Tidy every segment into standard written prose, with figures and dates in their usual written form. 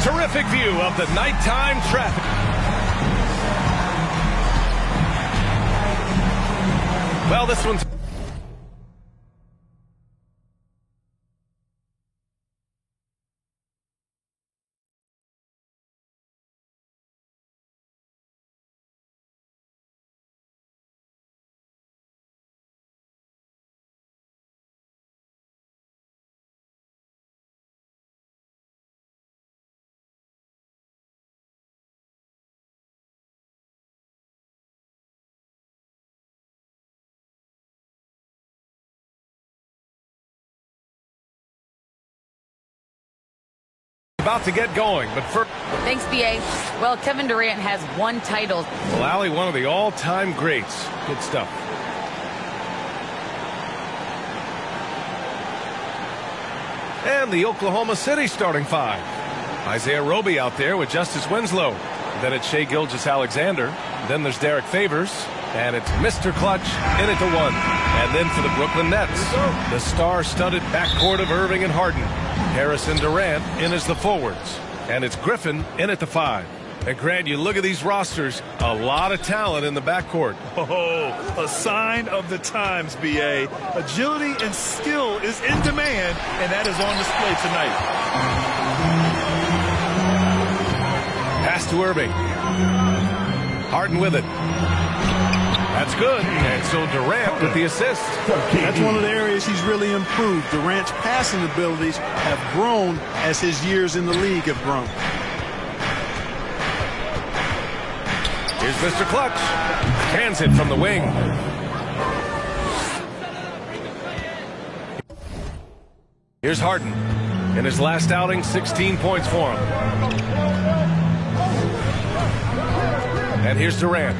Terrific view of the nighttime traffic. Well, this one's about to get going, but first... Thanks, B.A. Well, Kevin Durant has one title. Well, Allie, one of the all-time greats. Good stuff. And the Oklahoma City starting five. Isaiah Roby out there with Justice Winslow. Then it's Shai Gilgeous-Alexander. Then there's Derek Favors. And it's Mr. Clutch in it to one. And then for the Brooklyn Nets, the star-studded backcourt of Irving and Harden. Harrison Durant in as the forwards. And it's Griffin in at the five. And Grant, you look at these rosters, a lot of talent in the backcourt. Oh, a sign of the times, B.A. Agility and skill is in demand, and that is on display tonight. Pass to Irving. Harden with it. That's good. And so Durant with the assist. That's one of the areas he's really improved. Durant's passing abilities have grown as his years in the league have grown. Here's Mr. Clutch. Cans it from the wing. Here's Harden. In his last outing, 16 points for him. And here's Durant.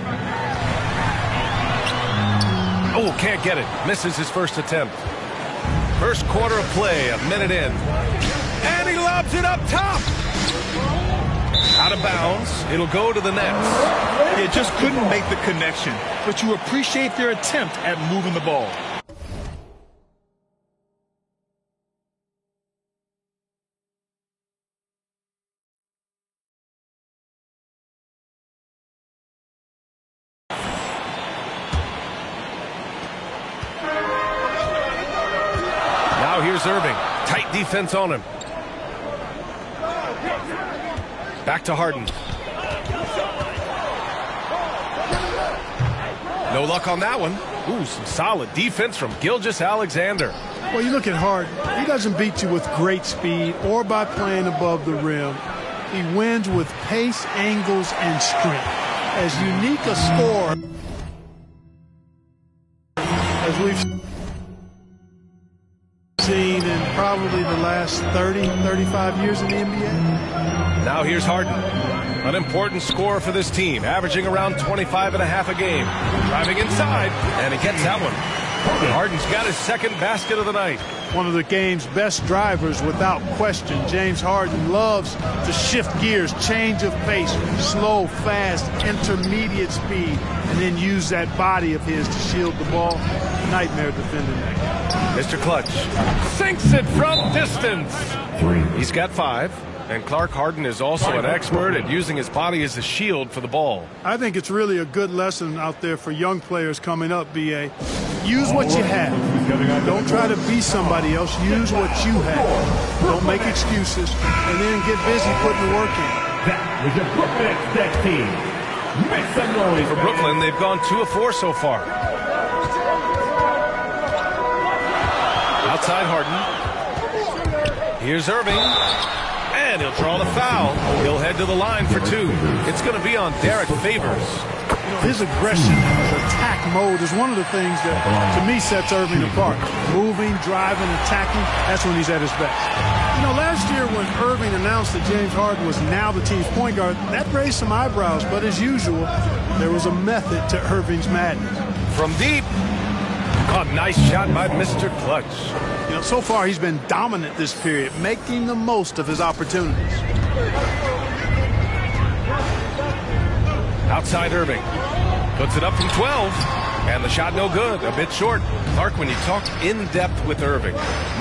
Oh, can't get it. Misses his first attempt. First quarter of play, a minute in. And he lobs it up top. Out of bounds. It'll go to the Nets. Yeah, just couldn't make the connection. But you appreciate their attempt at moving the ball. Here's Irving. Tight defense on him. Back to Harden. No luck on that one. Ooh, some solid defense from Gilgeous-Alexander. Well, you look at Harden. He doesn't beat you with great speed or by playing above the rim. He wins with pace, angles, and strength. As unique a scorer as we've seen in probably the last 30, 35 years in the NBA. Now here's Harden. An important scorer for this team, averaging around 25 and a half a game. Driving inside, and he gets that one. Harden's got his second basket of the night. One of the game's best drivers without question. James Harden loves to shift gears, change of pace, slow, fast, intermediate speed, and then use that body of his to shield the ball. Nightmare defending that. Mr. Clutch sinks it from distance. He's got five. And Clark Harden is also an expert at using his body as a shield for the ball. I think it's really a good lesson out there for young players coming up, B.A. Use what you have. Don't try to be somebody else. Use what you have. Don't make excuses. And then get busy putting the work in. That was your Brooklyn X team. Make some noise. For Brooklyn, they've gone 2 of 4 so far. Outside Harden. Here's Irving. And he'll draw the foul. He'll head to the line for 2. It's going to be on Derek Favors. His aggression, his attack mode is one of the things that, to me, sets Irving apart. Moving, driving, attacking, that's when he's at his best. You know, last year when Irving announced that James Harden was now the team's point guard, that raised some eyebrows. But as usual, there was a method to Irving's madness. From deep. A nice shot by Mr. Clutch. You know, so far he's been dominant this period, making the most of his opportunities. Outside Irving. Puts it up from 12. And the shot no good, a bit short. Clark, when you talk in depth with Irving,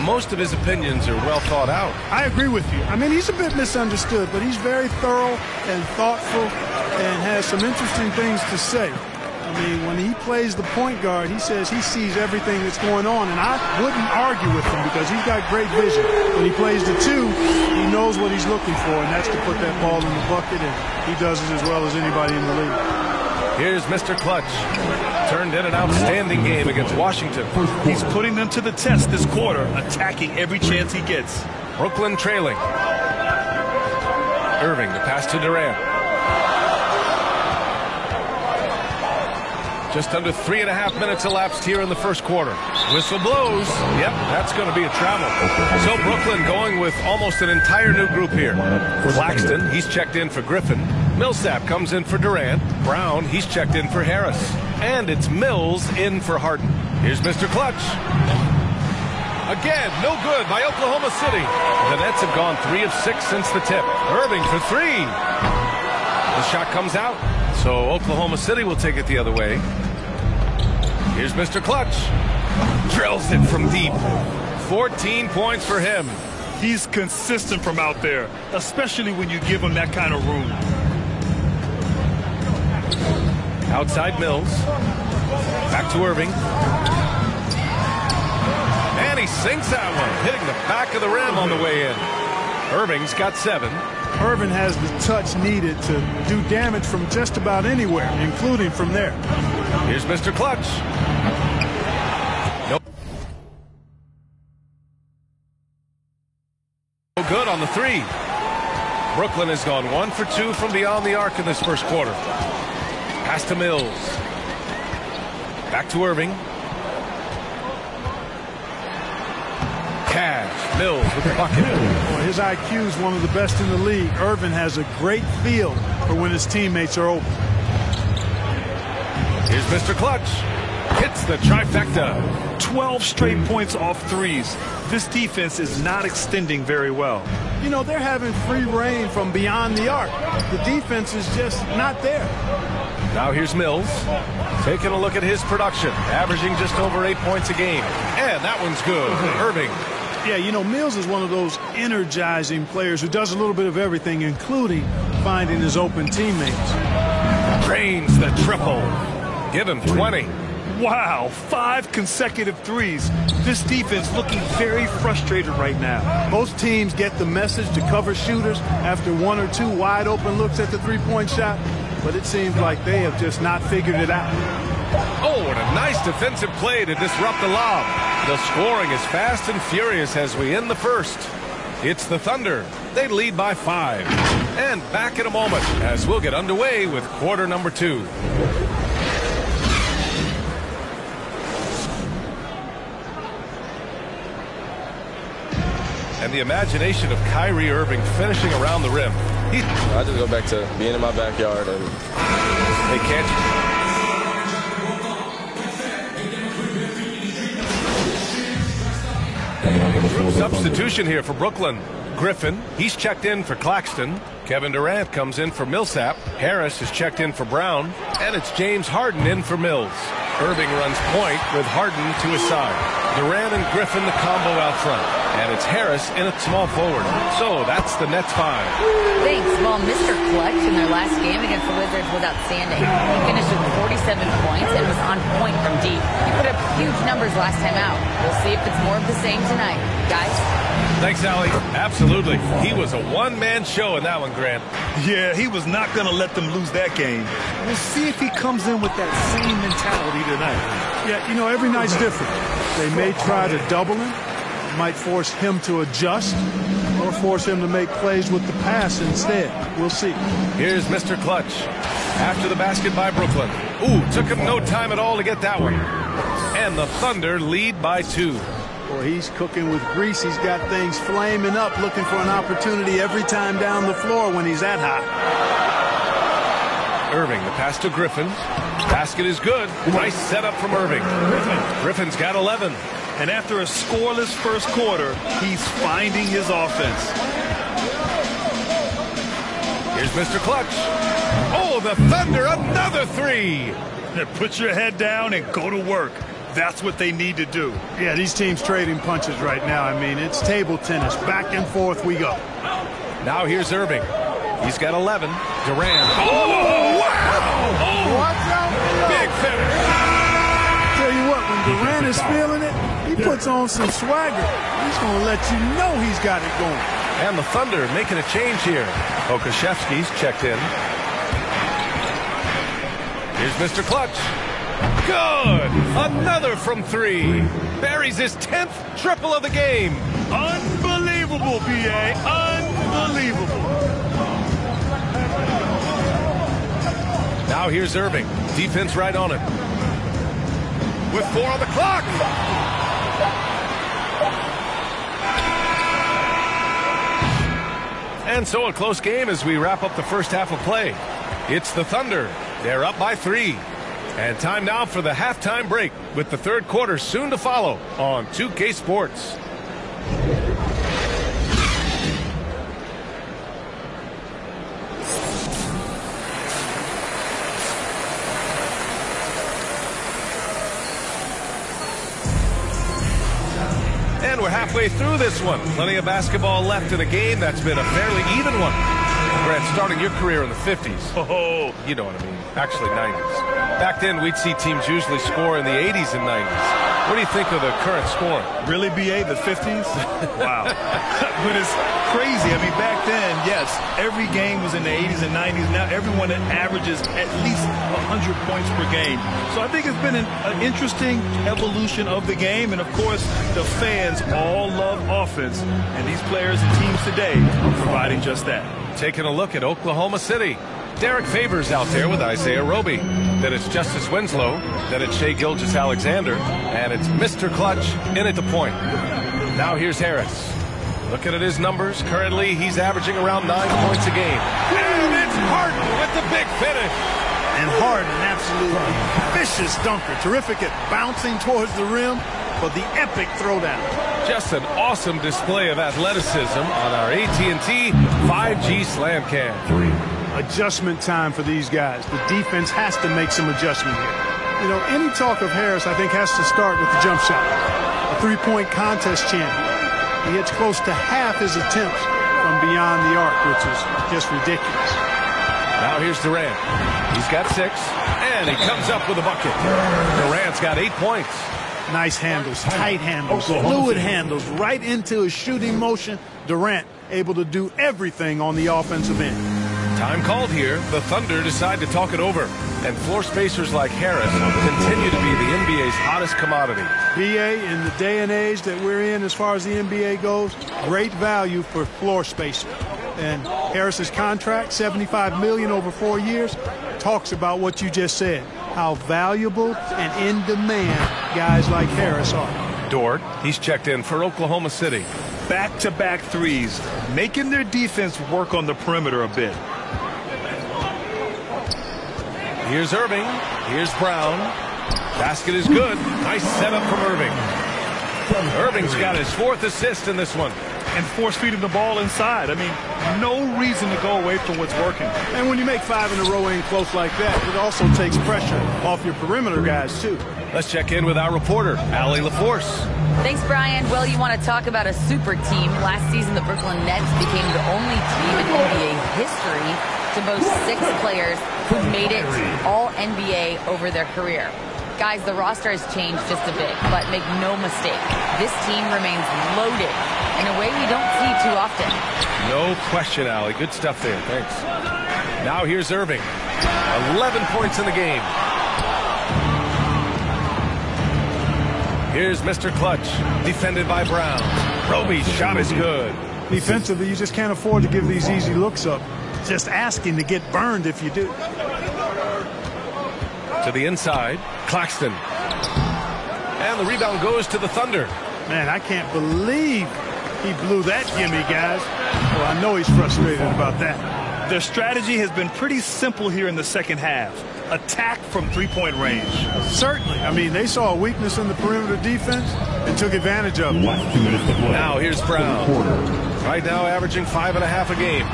most of his opinions are well thought out. I agree with you. I mean, he's a bit misunderstood, but he's very thorough and thoughtful and has some interesting things to say. I mean, when he plays the point guard, he says he sees everything that's going on, and I wouldn't argue with him because he's got great vision. When he plays the two, he knows what he's looking for, and that's to put that ball in the bucket, and he does it as well as anybody in the league. Here's Mr. Clutch. Turned in an outstanding game against Washington. He's putting them to the test this quarter, attacking every chance he gets. Brooklyn trailing. Irving, the pass to Durant. Just under 3.5 minutes elapsed here in the first quarter. Whistle blows. Yep, that's going to be a travel. So Brooklyn going with almost an entire new group here. Claxton, he's checked in for Griffin. Millsap comes in for Durant. Brown, he's checked in for Harris. And it's Mills in for Harden. Here's Mr. Clutch. Again, no good by Oklahoma City. The Nets have gone 3 of 6 since the tip. Irving for 3. The shot comes out. So Oklahoma City will take it the other way. Here's Mr. Clutch. Drills it from deep. 14 points for him. He's consistent from out there, especially when you give him that kind of room. Outside Mills. Back to Irving. And he sinks that one, hitting the back of the rim on the way in. Irving's got 7. Irving has the touch needed to do damage from just about anywhere, including from there. Here's Mr. Clutch. Nope. No good on the 3. Brooklyn has gone 1 for 2 from beyond the arc in this first quarter. Pass to Mills. Back to Irving. Cash. Mills with the bucket. Well, his IQ is one of the best in the league. Irving has a great feel for when his teammates are open. Here's Mr. Clutch. Hits the trifecta. 12 straight points off threes. This defense is not extending very well. You know, they're having free reign from beyond the arc. The defense is just not there. Now here's Mills. Taking a look at his production. Averaging just over 8 points a game. And that one's good. Irving. Yeah, you know, Mills is one of those energizing players who does a little bit of everything, including finding his open teammates. Drains the triple. Give him 20. Wow, 5 consecutive threes. This defense looking very frustrated right now. Most teams get the message to cover shooters after 1 or 2 wide open looks at the three-point shot, but it seems like they have just not figured it out. Oh, and a nice defensive play to disrupt the lob. The scoring is fast and furious as we end the first. It's the Thunder. They lead by 5. And back in a moment as we'll get underway with quarter number 2. And the imagination of Kyrie Irving finishing around the rim. I just go back to being in my backyard and they can't. Substitution here for Brooklyn. Griffin, he's checked in for Claxton. Kevin Durant comes in for Millsap. Harris is checked in for Brown. And it's James Harden in for Mills. Irving runs point with Harden to his side. Durant and Griffin the combo out front. And it's Harris in at small forward. So that's the Nets 5. Thanks. Well, Mr. Clutch in their last game against the Wizards was outstanding. He finished with 47 points and was on point from deep. He put up huge numbers last time out. We'll see if it's more of the same tonight. Guys? Thanks, Allie. Absolutely. He was a one-man show in that one, Grant. Yeah, he was not going to let them lose that game. We'll see if he comes in with that same mentality tonight. Yeah, you know, every night's different. They may try to double him. Might force him to adjust or force him to make plays with the pass instead. We'll see. Here's Mr. Clutch. After the basket by Brooklyn. Ooh, took him no time at all to get that one. And the Thunder lead by 2. Boy, he's cooking with grease. He's got things flaming up, looking for an opportunity every time down the floor when he's that hot. Irving, the pass to Griffin. Basket is good. Nice setup from Irving. Griffin's got 11. And after a scoreless first quarter, he's finding his offense. Here's Mr. Clutch. Oh, the Thunder, another three. Put your head down and go to work. That's what they need to do. Yeah, these teams trading punches right now. I mean, it's table tennis. Back and forth we go. Now here's Irving. He's got 11. Durant. Oh, wow! Oh, watch out! Big finish. Tell you what, when Durant is feeling it, he puts on some swagger. He's going to let you know he's got it going. And the Thunder making a change here. Okashevsky's checked in. Here's Mr. Clutch. Good! Another from three. Buries his 10th triple of the game. Unbelievable, B.A. Unbelievable. Now here's Irving. Defense right on him. With 4 on the clock. And so a close game as we wrap up the first half of play. It's the Thunder. They're up by 3. And time now for the halftime break with the third quarter soon to follow on 2K Sports. And we're halfway through this one. Plenty of basketball left in a game that's been a fairly even one. Grant, starting your career in the 50s. Oh, you know what I mean. Actually, 90s. Back then, we'd see teams usually score in the 80s and 90s. What do you think of the current scoring? Really, B.A., the 50s? Wow. But it's crazy. I mean, back then, yes, every game was in the 80s and 90s. Now everyone averages at least 100 points per game. So I think it's been an interesting evolution of the game. And, of course, the fans all love offense. And these players and teams today are providing just that. Taking a look at Oklahoma City. Derek Favors out there with Isaiah Roby. Then it's Justice Winslow. Then it's Shai Gilgeous-Alexander. And it's Mr. Clutch in at the point. Now here's Harris. Looking at his numbers, currently he's averaging around 9 points a game. And it's Harden with the big finish. And Harden, absolutely vicious dunker. Terrific at bouncing towards the rim for the epic throwdown. Just an awesome display of athleticism on our AT&T 5G Slam Cam. Adjustment time for these guys. The defense has to make some adjustment here. You know, any talk of Harris, I think, has to start with the jump shot. A three-point contest champion. He hits close to half his attempts from beyond the arc, which is just ridiculous. Now here's Durant. He's got 6, and he comes up with a bucket. Durant's got 8 points. Nice handles, tight handles, fluid handles, right into his shooting motion. Durant able to do everything on the offensive end. Time called here. The Thunder decide to talk it over. And floor spacers like Harris continue to be the NBA's hottest commodity. BA, in the day and age that we're in as far as the NBA goes, great value for floor spacer. And Harris's contract, $75 million over 4 years, talks about what you just said. How valuable and in demand guys like Harris are. Dort, he's checked in for Oklahoma City. Back-to-back threes, making their defense work on the perimeter a bit. Here's Irving. Here's Brown. Basket is good. Nice setup from Irving. Irving's got his 4th assist in this one. And force-feeding the ball inside. I mean, no reason to go away from what's working. And when you make 5 in a row in close like that, it also takes pressure off your perimeter guys, too. Let's check in with our reporter, Allie LaForce. Thanks, Brian. Well, you want to talk about a super team. Last season, the Brooklyn Nets became the only team in NBA history to boast 6 players who made it all NBA over their career. Guys, the roster has changed just a bit, but make no mistake, this team remains loaded in a way we don't see too often. No question, Allie. Good stuff there. Thanks. Now here's Irving. 11 points in the game. Here's Mr. Clutch, defended by Brown. Roby's shot is good. Defensively, you just can't afford to give these easy looks up. Just asking to get burned if you do. To the inside, Claxton. And the rebound goes to the Thunder. Man, I can't believe he blew that gimme, guys. Well, I know he's frustrated about that. Their strategy has been pretty simple here in the second half. Attack from three-point range. Certainly. I mean, they saw a weakness in the perimeter defense and took advantage of it. Now here's Brown. Right now averaging 5.5 a game.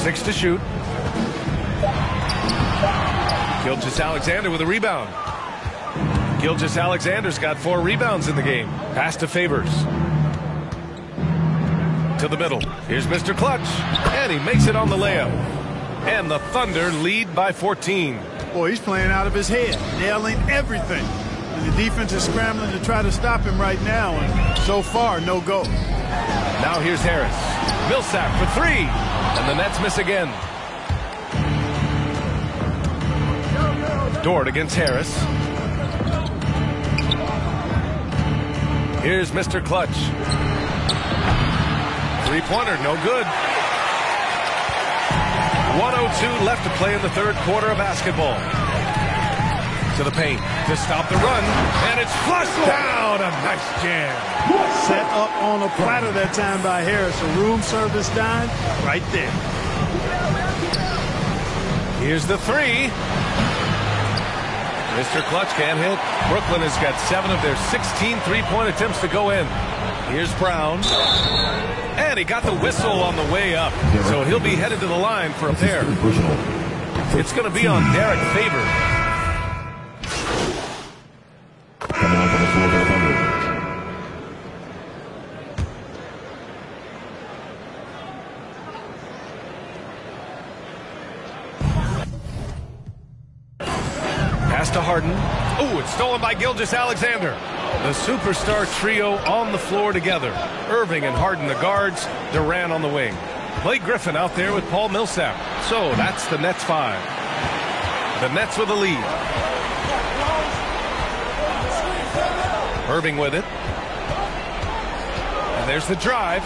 6 to shoot. Gilgeous-Alexander with a rebound. Gilgeous-Alexander's got 4 rebounds in the game. Pass to Favors. To the middle. Here's Mr. Clutch. And he makes it on the layup. And the Thunder lead by 14. Boy, he's playing out of his head, nailing everything. And the defense is scrambling to try to stop him right now, and so far, no go. Now here's Harris. Millsap for 3. And the Nets miss again. Dort against Harris. Here's Mr. Clutch. 3-pointer, no good. 1:02 left to play in the third quarter of basketball. To the paint to stop the run, and it's flushed down. A nice jam. Set up on a platter that time by Harris. A room service dime right there. Here's the 3. Mr. Clutch can't hit. Brooklyn has got 7 of their 16 3-point attempts to go in. Here's Brown. And he got the whistle on the way up. So he'll be headed to the line for a pair. It's going to be on Derek Favors. Coming on from the floor for the Thunder. Pass to Harden. Oh, it's stolen by Gilgeous-Alexander. The superstar trio on the floor together. Irving and Harden the guards, Durant on the wing. Blake Griffin out there with Paul Millsap. So that's the Nets 5. The Nets with a lead. Irving with it. And there's the drive.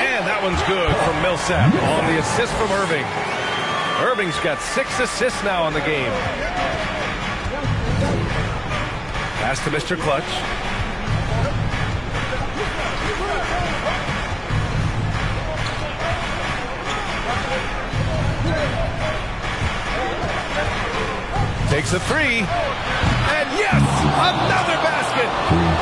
And that one's good from Millsap on the assist from Irving. Irving's got 6 assists now in the game. Pass to Mr. Clutch. Takes a 3. And yes, another basket.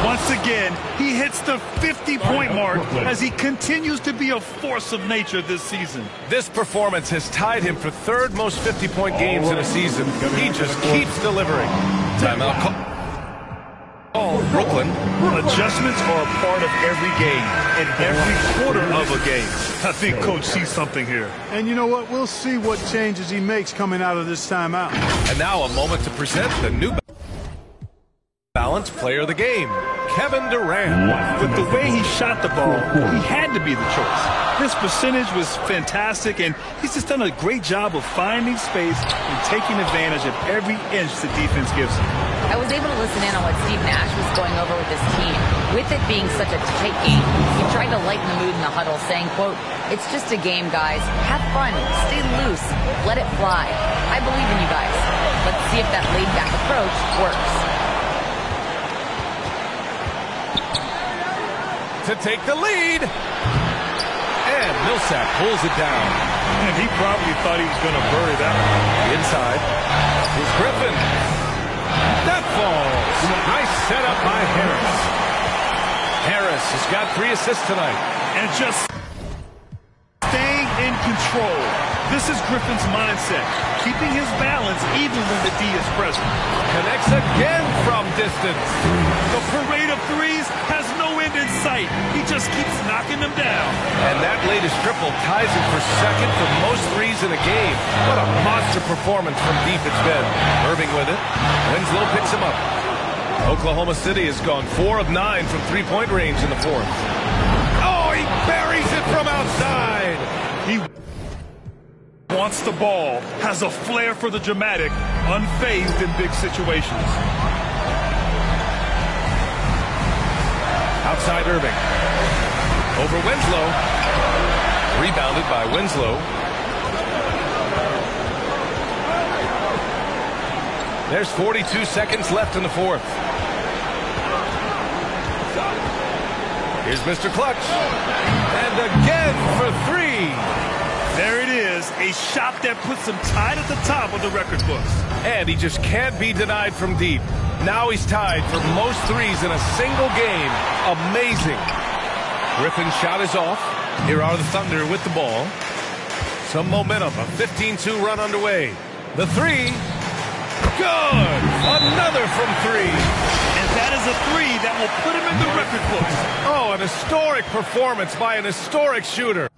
Once again, he hits the 50-point mark as he continues to be a force of nature this season. This performance has tied him for 3rd most 50-point games in a season. He just keeps delivering. Timeout call. Brooklyn. Adjustments are a part of every game and every quarter of a game. I think Coach sees something here. And you know what? We'll see what changes he makes coming out of this timeout. And now a moment to present the New Balance Player of the Game, Kevin Durant. With the way he shot the ball, he had to be the choice. His percentage was fantastic, and he's just done a great job of finding space and taking advantage of every inch the defense gives him. I was able to listen in on what Steve Nash was going over with his team. With it being such a tight game, he tried to lighten the mood in the huddle, saying, quote, "It's just a game, guys. Have fun. Stay loose. Let it fly. I believe in you guys. Let's see if that laid-back approach works." To take the lead. And Millsap pulls it down. And he probably thought he was going to bury that one. Inside. Here's Griffin. That falls. Nice setup by Harris. Harris has got 3 assists tonight. And just staying in control. This is Griffin's mindset, keeping his balance even when the D is present. Connects again from distance. The parade of threes has no end in sight. He just keeps knocking them down. And that latest triple ties him for 2nd for most threes in a game. What a monster performance from deep it's been. Irving with it. Winslow picks him up. Oklahoma City has gone 4 of 9 from 3-point range in the 4th. Oh, he buries it from outside. He wants the ball, has a flair for the dramatic, unfazed in big situations. Outside Irving. Over Winslow. Rebounded by Winslow. There's 42 seconds left in the 4th. Here's Mr. Clutch. And again for 3. There it is, a shot that puts him tied at the top of the record books. And he just can't be denied from deep. Now he's tied for most threes in a single game. Amazing. Griffin's shot is off. Here are the Thunder with the ball. Some momentum, a 15-2 run underway. The three, good! Another from three. And that is a three that will put him in the record books. Oh, an historic performance by an historic shooter.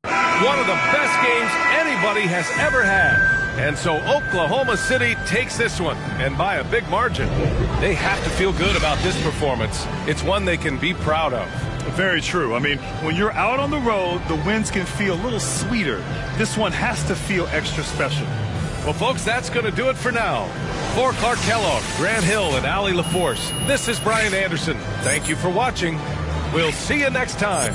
One of the best games anybody has ever had. And so Oklahoma City takes this one, and by a big margin. They have to feel good about this performance. It's one they can be proud of. Very true. I mean, when you're out on the road, the wins can feel a little sweeter. This one has to feel extra special. Well, folks, that's going to do it for now. For Clark Kellogg, Grant Hill, and Allie LaForce, this is Brian Anderson. Thank you for watching. We'll see you next time.